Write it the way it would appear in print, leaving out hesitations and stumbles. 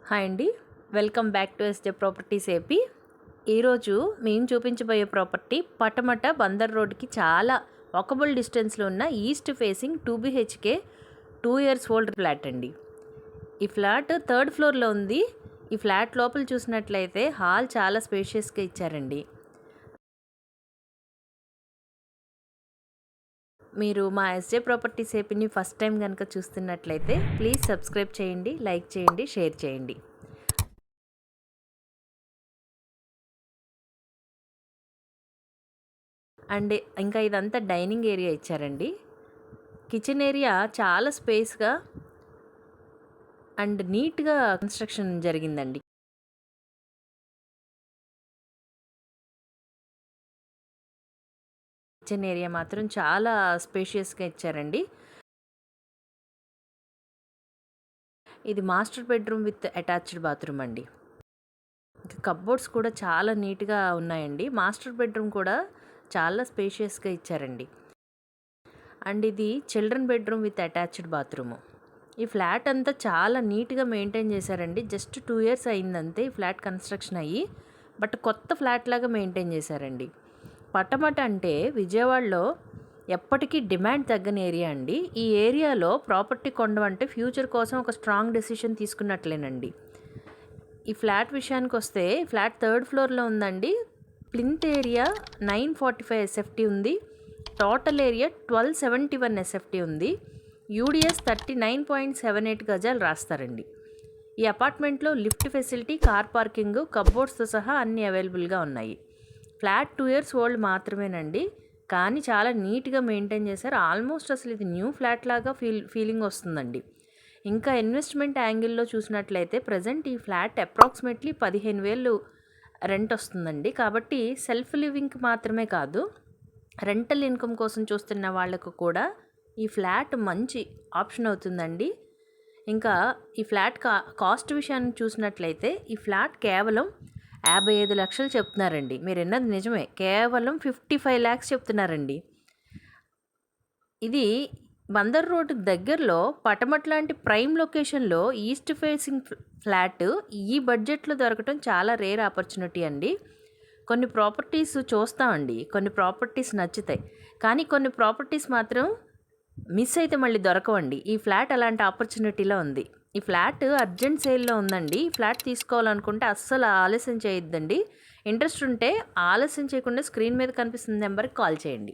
Hi అండి, welcome back to SJ properties AP. ఈరోజు మేము చూపించబోయే ప్రాపర్టీ పటమట బందర్ రోడ్కి చాలా వాకబుల్ డిస్టెన్స్లో ఉన్న east facing 2 BHK 2 years old flat అండి. ఈ ఫ్లాట్ 3rd ఫ్లోర్లో ఉంది. ఈ ఫ్లాట్ లోపల చూసినట్లయితే హాల్ చాలా స్పేషియస్గా ఇచ్చారండి. మీరు మా ఎస్జే ప్రాపర్టీస్ ఏపీని ఫస్ట్ టైం కనుక చూస్తున్నట్లయితే ప్లీజ్ సబ్స్క్రైబ్ చేయండి, లైక్ చేయండి, షేర్ చేయండి. అండ్ ఇంకా ఇదంతా డైనింగ్ ఏరియా ఇచ్చారండి. కిచెన్ ఏరియా చాలా స్పేస్గా అండ్ నీట్గా కన్స్ట్రక్షన్ జరిగిందండి. కిచెన్ ఏరియా మాత్రం చాలా స్పేషియస్గా ఇచ్చారండి. ఇది master bedroom with attached bathroom అండి. కప్బోర్డ్స్ కూడా చాలా నీట్గా ఉన్నాయండి. మాస్టర్ బెడ్రూమ్ కూడా చాలా స్పేషియస్గా ఇచ్చారండి. అండ్ ఇది children bedroom with attached bathroom. ఈ ఫ్లాట్ అంతా చాలా నీట్గా మెయింటైన్ చేశారండి. జస్ట్ 2 years అయిందంతే ఈ ఫ్లాట్ కన్స్ట్రక్షన్ అయ్యి, బట్ కొత్త ఫ్లాట్ లాగా మెయింటైన్ చేశారండి. పటమట అంటే విజయవాడలో ఎప్పటికీ డిమాండ్ తగ్గని ఏరియా అండి. ఈ ఏరియాలో ప్రాపర్టీ కొనడం అంటే ఫ్యూచర్ కోసం ఒక స్ట్రాంగ్ డెసిషన్ తీసుకున్నట్లేనండి. ఈ ఫ్లాట్ విషయానికి వస్తే ఫ్లాట్ 3rd ఫ్లోర్లో ఉందండి. ప్లింత్ ఏరియా 945 SFT ఉంది. టోటల్ ఏరియా 1271 SFT ఉంది. UDS 39.78 గజాలు రాస్తారండి. ఈ అపార్ట్మెంట్లో లిఫ్ట్ ఫెసిలిటీ, కార్ పార్కింగ్, కప్బోర్డ్స్తో సహా అన్నీ అవైలబుల్గా ఉన్నాయి. ఫ్లాట్ 2 years ఓల్డ్ మాత్రమేనండి, కానీ చాలా నీట్గా మెయింటైన్ చేశారు. ఆల్మోస్ట్ అసలు ఇది న్యూ ఫ్లాట్ లాగా ఫీలింగ్ వస్తుందండి. ఇంకా ఇన్వెస్ట్మెంట్ యాంగిల్లో చూసినట్లయితే ప్రజెంట్ ఈ ఫ్లాట్ అప్రాక్సిమేట్లీ 15,000 రెంట్ వస్తుందండి. కాబట్టి సెల్ఫ్ లివింగ్కి మాత్రమే కాదు, రెంటల్ ఇన్కమ్ కోసం చూస్తున్న వాళ్ళకు కూడా ఈ ఫ్లాట్ మంచి ఆప్షన్ అవుతుందండి. ఇంకా ఈ ఫ్లాట్ కాస్ట్ విషయాన్ని చూసినట్లయితే ఈ ఫ్లాట్ కేవలం 55 లక్షలు చెప్తున్నారండి. మీరు విన్నది నిజమే, కేవలం 55 lakhs చెప్తున్నారండి. ఇది బందర్ రోడ్ దగ్గరలో పటమట లాంటి ప్రైమ్ లొకేషన్లో ఈస్ట్ ఫేసింగ్ ఫ్లాట్ ఈ బడ్జెట్లో దొరకటం చాలా రేర్ ఆపర్చునిటీ అండి. కొన్ని ప్రాపర్టీస్ చూస్తామండి, కొన్ని ప్రాపర్టీస్ నచ్చుతాయి, కానీ కొన్ని ప్రాపర్టీస్ మాత్రం మిస్ అయితే మళ్ళీ దొరకవండి. ఈ ఫ్లాట్ అలాంటి ఆపర్చునిటీలో ఉంది. ఈ ఫ్లాట్ అర్జెంట్ సేల్లో ఉందండి. ఈ ఫ్లాట్ తీసుకోవాలనుకుంటే అస్సలు ఆలస్యం చేయొద్దండి. ఇంట్రెస్ట్ ఉంటే ఆలస్యం చేయకుండా స్క్రీన్ మీద కనిపిస్తున్న నెంబర్కి కాల్ చేయండి.